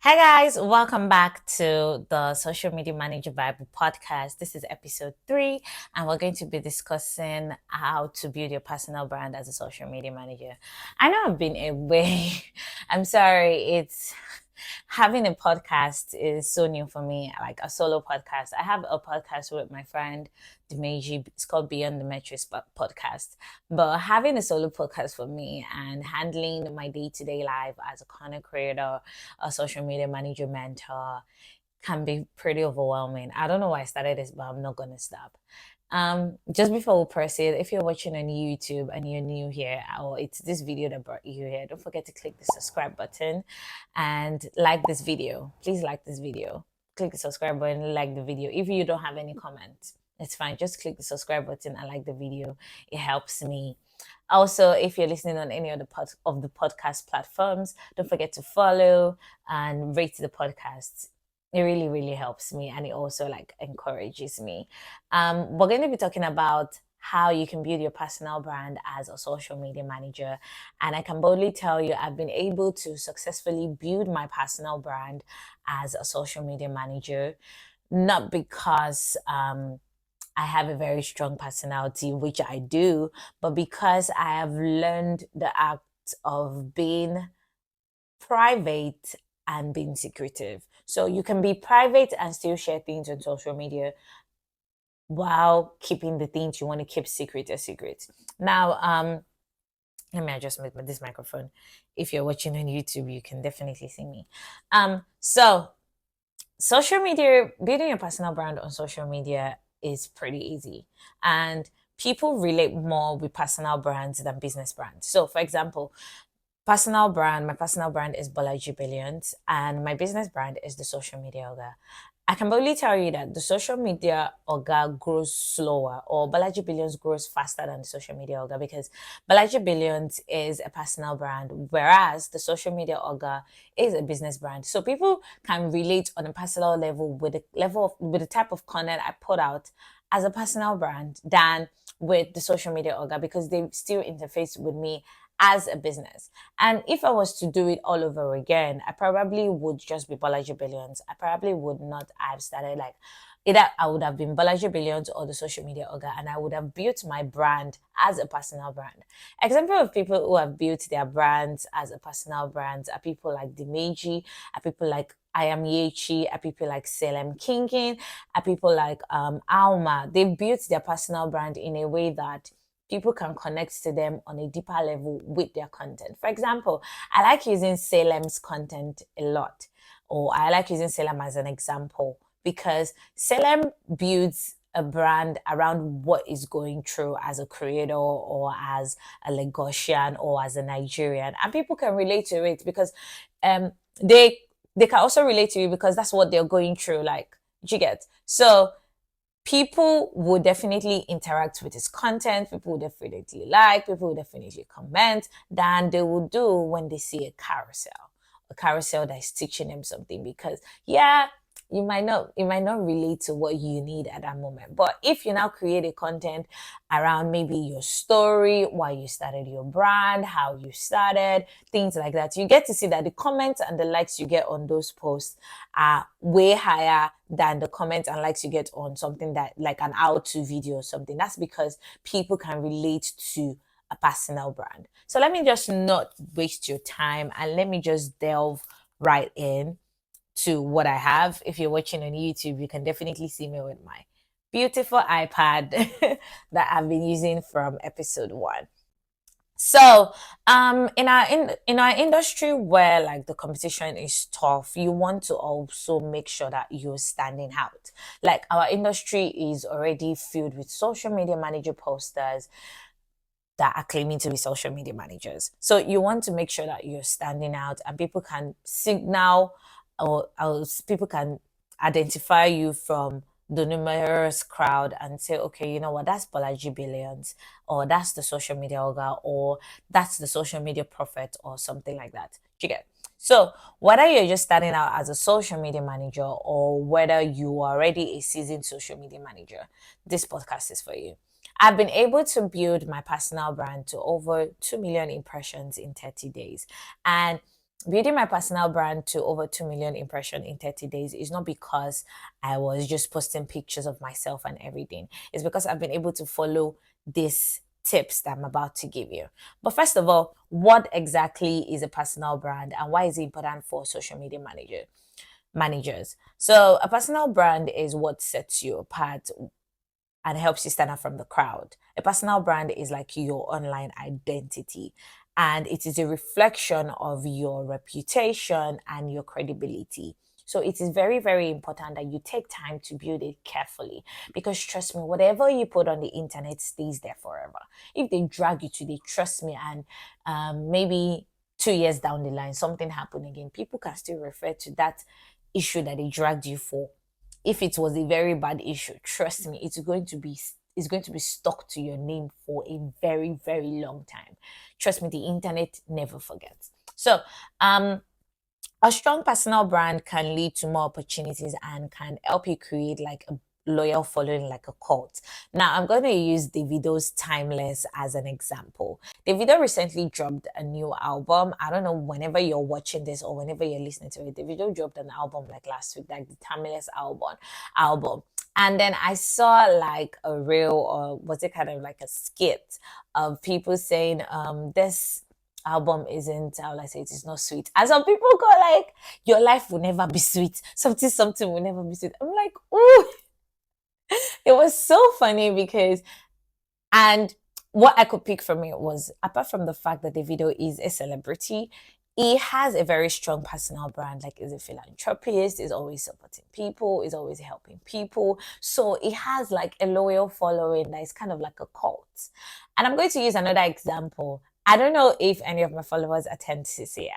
Hi guys, welcome back to the Social Media Manager Bible podcast. This is episode 3, and we're going to be discussing how to build your personal brand as a social media manager. I know I've been away. I'm sorry, it's having a podcast is so new for me, like a solo podcast. I have a podcast with my friend Dimeji. It's called Beyond the Metrics podcast. But having a solo podcast for me and handling my day-to-day life as a content creator, a social media manager, mentor, can be pretty overwhelming. I don't know why I started this, but I'm not gonna stop. Just before we proceed, if you're watching on YouTube and you're new here, or it's this video that brought you here, don't forget to click the subscribe button and like this video. Please like this video. Click the subscribe button, like the video. If you don't have any comments, it's fine. Just click the subscribe button and like the video. It helps me. Also, if you're listening on any of the podcast platforms, don't forget to follow and rate the podcast. It really, really helps me, and it also like encourages me. We're going to be talking about how you can build your personal brand as a social media manager. And I can boldly tell you, I've been able to successfully build my personal brand as a social media manager, not because I have a very strong personality, which I do, but because I have learned the act of being private and being secretive. So you can be private and still share things on social media while keeping the things you want to keep secret a secret. Now, let me adjust this microphone. If you're watching on YouTube, you can definitely see me. So social media, building your personal brand on social media is pretty easy. And people relate more with personal brands than business brands. So, for example, my personal brand is Bolaji Billions, and my business brand is the Social Media Oga. I can boldly tell you that the Social Media Oga grows slower, or Balaji Billions grows faster than the Social Media Oga, because Balaji Billions is a personal brand, whereas the Social Media Oga is a business brand. So people can relate on a personal level with the type of content I put out as a personal brand than with the Social Media Oga, because they still interface with me as a business. And if I was to do it all over again, I probably would just be Balaji Billions. I probably would not have started like either I would have been Balaji Billions or the Social Media Oga, and I would have built my brand as a personal brand. Example of people who have built their brands as a personal brand are people like Dimeji, are people like I am Yechi, are people like Selem Kingin, are people like Alma. They've built their personal brand in a way that people can connect to them on a deeper level with their content. For example, I like using Salem's content a lot, or I like using Salem as an example because Salem builds a brand around what is going through as a creator or as a Lagosian or as a Nigerian, and people can relate to it because um they can also relate to you because that's what they're going through. Like, you get so people will definitely interact with his content. People will definitely like, people will definitely comment than they will do when they see a carousel that is teaching them something. Because yeah, you might not relate to what you need at that moment. But if you now create a content around maybe your story, why you started your brand, how you started, things like that, you get to see that the comments and the likes you get on those posts are way higher than the comments and likes you get on something that like an how-to video or something. That's because people can relate to a personal brand. So let me just not waste your time and let me just delve right in to what I have. If you're watching on YouTube, you can definitely see me with my beautiful iPad that I've been using from episode 1. So, in our industry where like the competition is tough, you want to also make sure that you're standing out. Like, our industry is already filled with social media manager posters that are claiming to be social media managers. So you want to make sure that you're standing out and people can signal, or people can identify you from the numerous crowd and say, okay, you know what, that's Balaji Billions, or that's the social media Olga, or that's the social media prophet, or something like that. Do you get? So whether you're just starting out as a social media manager or whether you are already a seasoned social media manager, this podcast is for you. I've been able to build my personal brand to over 2 million impressions in 30 days. And building my personal brand to over 2 million impression in 30 days is not because I was just posting pictures of myself and everything. It's because I've been able to follow these tips that I'm about to give you. But first of all, what exactly is a personal brand and why is it important for social media managers? So a personal brand is what sets you apart and helps you stand out from the crowd. A personal brand is like your online identity, and it is a reflection of your reputation and your credibility. So it is very, very important that you take time to build it carefully, because trust me, whatever you put on the internet stays there forever. If they drag you today, trust me, and maybe 2 years down the line, something happened again, people can still refer to that issue that they dragged you for. If it was a very bad issue, trust me, it's going to be stuck to your name for a very, very long time. Trust me, the internet never forgets. So a strong personal brand can lead to more opportunities and can help you create like a loyal following, like a cult. Now, I'm going to use Davido's Timeless as an example. Davido recently dropped a new album. I don't know whenever you're watching this or whenever you're listening to it. Davido dropped an album like last week, like the Timeless album. And then I saw like a reel, or was it kind of like a skit of people saying, this album isn't, how will I say, it is not sweet. And some people go like, your life will never be sweet. Something will never be sweet. I'm like, ooh, it was so funny because, and what I could pick from it was, apart from the fact that the video is a celebrity, he has a very strong personal brand. Like, is a philanthropist, is always supporting people, is always helping people. So he has like a loyal following that is kind of like a cult. And I'm going to use another example. I don't know if any of my followers attend CCI.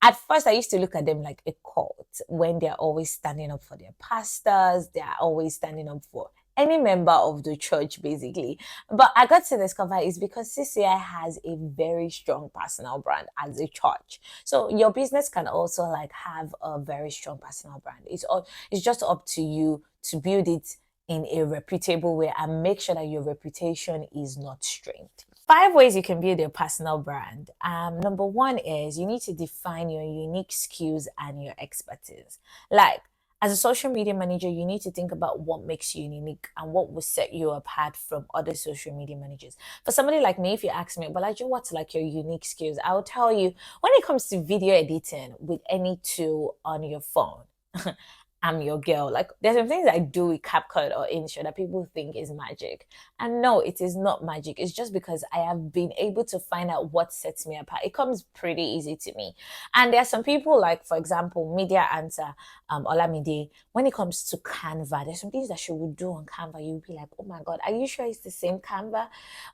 At first, I used to look at them like a cult when they're always standing up for their pastors, they're always standing up for any member of the church, basically. But I got to discover it's because CCI has a very strong personal brand as a church. So your business can also like have a very strong personal brand. It's just up to you to build it in a reputable way and make sure that your reputation is not strained. 5 ways you can build your personal brand. Number one is you need to define your unique skills and your expertise. Like, as a social media manager, you need to think about what makes you unique and what will set you apart from other social media managers. For somebody like me, if you ask me, Balaji, what's like your unique skills? I'll tell you, when it comes to video editing with any tool on your phone, I'm your girl. Like, there's some things I do with CapCut or InShot that people think is magic. And no, it is not magic. It's just because I have been able to find out what sets me apart. It comes pretty easy to me. And there are some people, like, for example, Media Answer, Olamide, when it comes to Canva, there's some things that she would do on Canva. You'll be like, oh my God, are you sure it's the same Canva?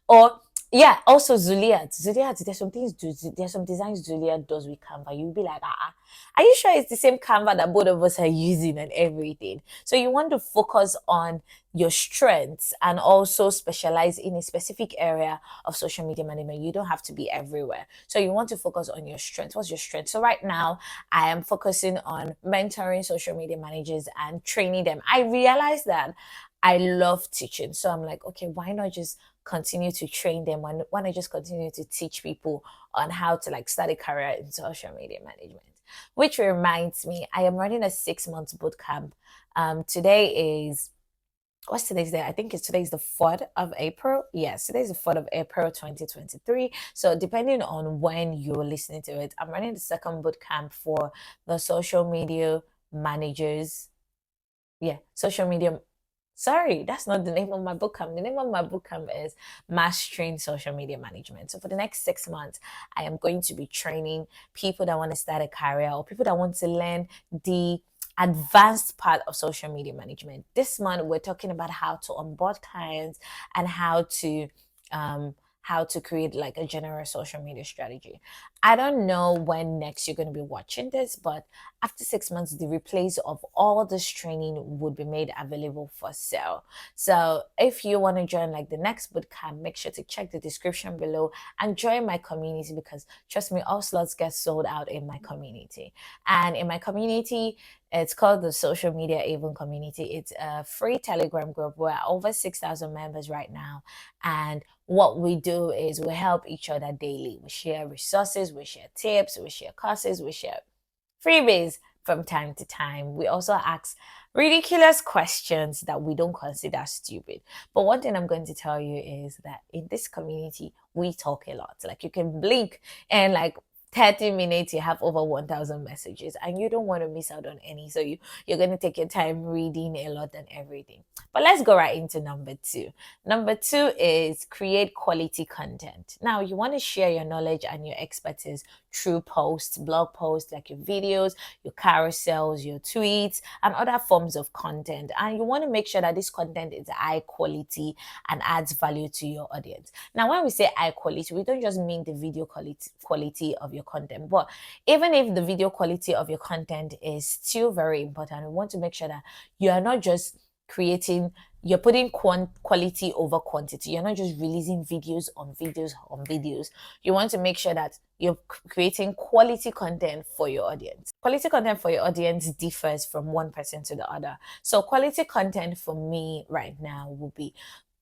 Or yeah, also Zuliat. Zuliat, there's some designs Zuliat does with Canva. You'll be like, are you sure it's the same Canva that both of us are using and everything? So you want to focus on your strengths and also specialize in a specific area of social media management. You don't have to be everywhere. So you want to focus on your strengths. What's your strength? So right now, I am focusing on mentoring social media managers and training them. I realized that I love teaching. So I'm like, okay, why not just continue to train them? Why not just continue to teach people on how to like start a career in social media management? Which reminds me, I am running a 6 month boot camp. Today is, what's today's day? I think today's the 4th of April. Yes, today's the 4th of April 2023. So depending on when you're listening to it, I'm running the second boot camp for the social media managers. Yeah, social media. Sorry, that's not the name of my boot camp. The name of my boot camp is Mastering Social Media Management. So for the next 6 months, I am going to be training people that want to start a career or people that want to learn the advanced part of social media management. This month, we're talking about how to onboard clients and um, how to create like a general social media strategy. I don't know when next you're going to be watching this, but after 6 months, the replays of all this training would be made available for sale. So if you want to join like the next bootcamp, make sure to check the description below and join my community, because trust me, all slots get sold out in my community. And in my community, it's called the Social Media Avon Community. It's a free Telegram group. We're over 6,000 members right now. And what we do is we help each other daily. We share resources, we share tips, we share courses, we share freebies from time to time. We also ask ridiculous questions that we don't consider stupid. But one thing I'm going to tell you is that in this community, we talk a lot. Like you can blink and like 30 minutes you have over 1000 messages and you don't want to miss out on any, so you're going to take your time reading a lot and everything. But let's go right into number two is create quality content. Now you want to share your knowledge and your expertise through posts, blog posts, like your videos, your carousels, your tweets, and other forms of content. And you want to make sure that this content is high quality and adds value to your audience. Now, when we say high quality, we don't just mean the video quality of your content, but even if the video quality of your content is still very important, we want to make sure that you are not just you're putting quality over quantity. You're not just releasing videos on videos on videos. You want to make sure that you're creating quality content for your audience. Quality content for your audience differs from one person to the other. So quality content for me right now will be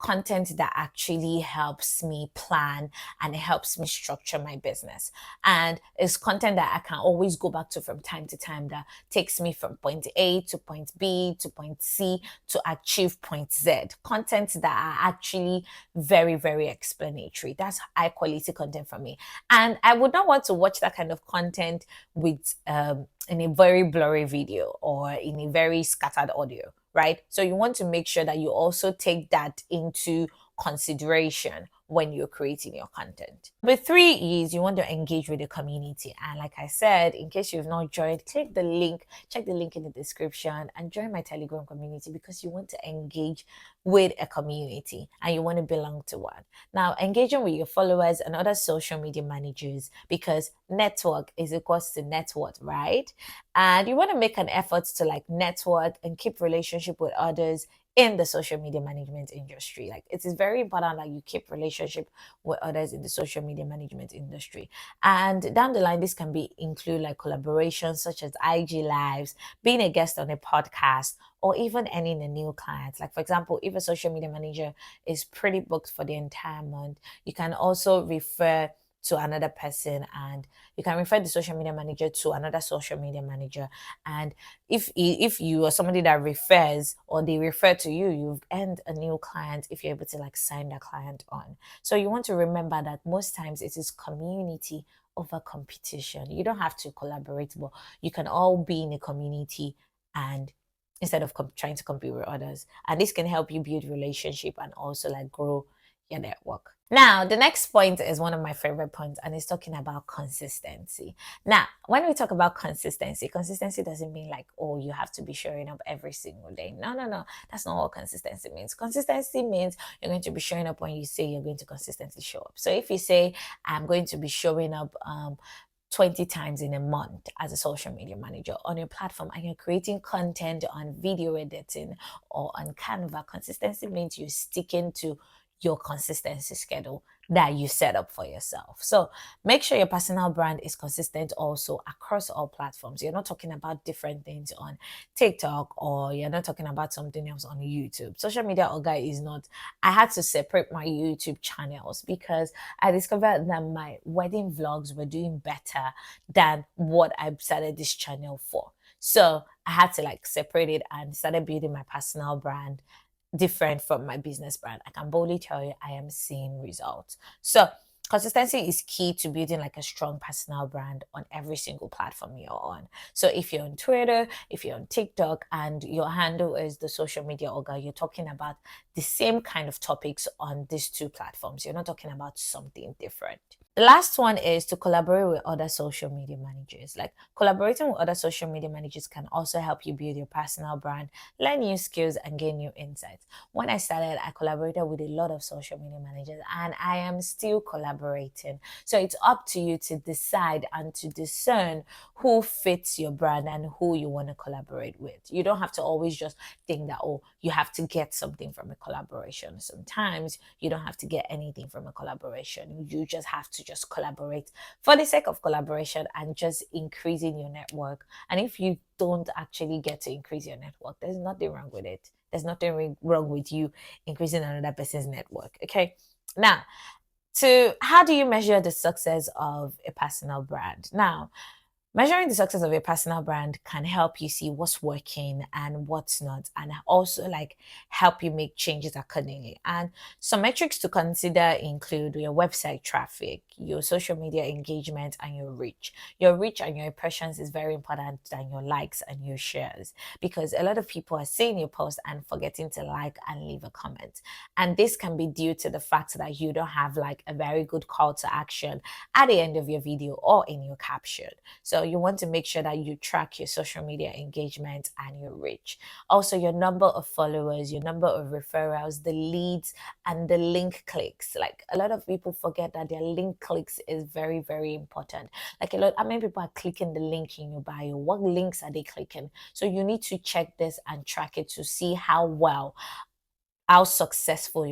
content that actually helps me plan and it helps me structure my business, and it's content that I can always go back to from time to time, that takes me from point A to point B to point C to achieve point Z. Content that are actually very, very explanatory. That's high quality content for me. And I would not want to watch that kind of content with in a very blurry video or in a very scattered audio, right? So you want to make sure that you also take that into consideration when you're creating your content. Number three is you want to engage with the community. And like I said, in case you've not joined, check the link in the description and join my Telegram community, because you want to engage with a community and you want to belong to one. Now, engaging with your followers and other social media managers, because network is equals to net worth, right? And you want to make an effort to like network and keep relationship with others in the social media management industry. Like it is very important that you keep relationship with others in the social media management industry. And down the line, this can be include like collaborations such as IG lives, being a guest on a podcast, or even earning a new client. Like for example, if a social media manager is pretty booked for the entire month, you can also refer to another person, and you can refer the social media manager to another social media manager. And if you are somebody that refers or they refer to you, you've earned a new client if you're able to like sign that client on. So you want to remember that most times it is community over competition. You don't have to collaborate, but you can all be in a community and instead of trying to compete with others. And this can help you build relationship and also like grow your network. Now, the next point is one of my favorite points, and it's talking about consistency. Now, when we talk about consistency doesn't mean like, oh, you have to be showing up every single day. No, no, no. That's not what consistency means. Consistency means you're going to be showing up when you say you're going to consistently show up. So if you say, I'm going to be showing up 20 times in a month as a social media manager on your platform, and you're creating content on video editing or on Canva, consistency means you're sticking to your consistency schedule that you set up for yourself. So make sure your personal brand is consistent also across all platforms. You're not talking about different things on TikTok, or you're not talking about something else on YouTube. Social media Oga is not, I had to separate my YouTube channels because I discovered that my wedding vlogs were doing better than what I started this channel for. So I had to like separate it and started building my personal brand different from my business brand. I can boldly tell you I am seeing results. So consistency is key to building like a strong personal brand on every single platform you're on. So if you're on Twitter, if you're on TikTok, and your handle is the social media Oga, you're talking about the same kind of topics on these two platforms. You're not talking about something different. The last one is to collaborate with other social media managers. Like collaborating with other social media managers can also help you build your personal brand, learn new skills, and gain new insights. When I started, I collaborated with a lot of social media managers, and I am still collaborating. So it's up to you to decide and to discern who fits your brand and who you want to collaborate with. You don't have to always just think that, oh, you have to get something from a collaboration. Sometimes you don't have to get anything from a collaboration. You just have to just collaborate for the sake of collaboration and just increasing your network. And if you don't actually get to increase your network, there's nothing wrong with it. There's nothing wrong with you increasing another person's network. Okay. Now, to how do you measure the success of a personal brand? Now, measuring the success of a personal brand can help you see what's working and what's not, and also like help you make changes accordingly. And some metrics to consider include your website traffic, your social media engagement, and your reach. Your reach and your impressions is very important than your likes and your shares, because a lot of people are seeing your post and forgetting to like and leave a comment. And this can be due to the fact that you don't have like a very good call to action at the end of your video or in your caption. So you want to make sure that you track your social media engagement and your reach. Also, your number of followers, your number of referrals, the leads, and the link clicks. Like a lot of people forget that their link clicks is very, very important. Like how many people are clicking the link in your bio? What links are they clicking? So you need to check this and track it to see how successful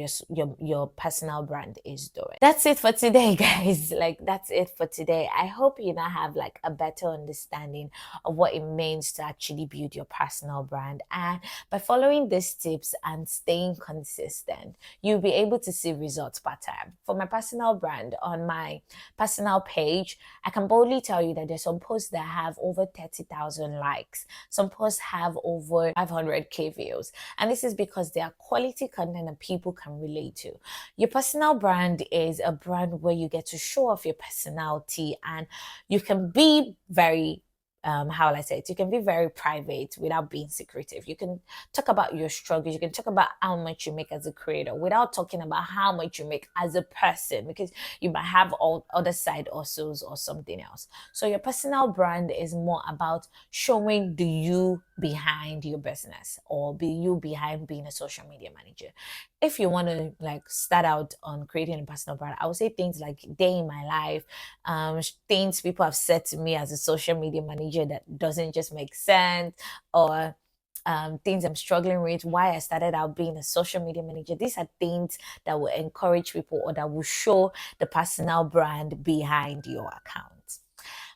your personal brand is doing. That's it for today, guys. Like that's it for today. I hope you now have like a better understanding of what it means to actually build your personal brand. And by following these tips and staying consistent, you'll be able to see results per time. For my personal brand on my personal page, I can boldly tell you that there's some posts that have over 30,000 likes. Some posts have over 500k views. And this is because they are quality content that people can relate to. Your personal brand is a brand where you get to show off your personality, and you can be very how will I say it? You can be very private without being secretive. You can talk about your struggles. You can talk about how much you make as a creator without talking about how much you make as a person, because you might have all other side hustles or something else. So your personal brand is more about showing the you behind your business, or be you behind being a social media manager. If you want to like start out on creating a personal brand, I would say things like day in my life, things people have said to me as a social media manager that doesn't just make sense, or things I'm struggling with, why I started out being a social media manager. These are things that will encourage people or that will show the personal brand behind your account.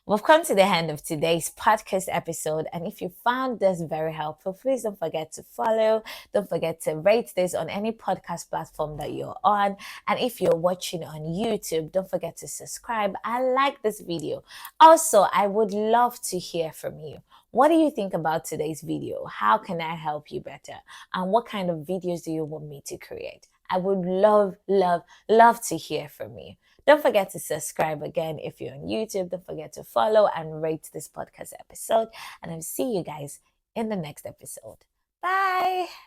We've come to the end of today's podcast episode. And if you found this very helpful, please don't forget to follow. Don't forget to rate this on any podcast platform that you're on. And if you're watching on YouTube, don't forget to subscribe and like this video. Also, I would love to hear from you. What do you think about today's video? How can I help you better? And what kind of videos do you want me to create? I would love, love, love to hear from you. Don't forget to subscribe again if you're on YouTube. Don't forget to follow and rate this podcast episode. And I'll see you guys in the next episode. Bye.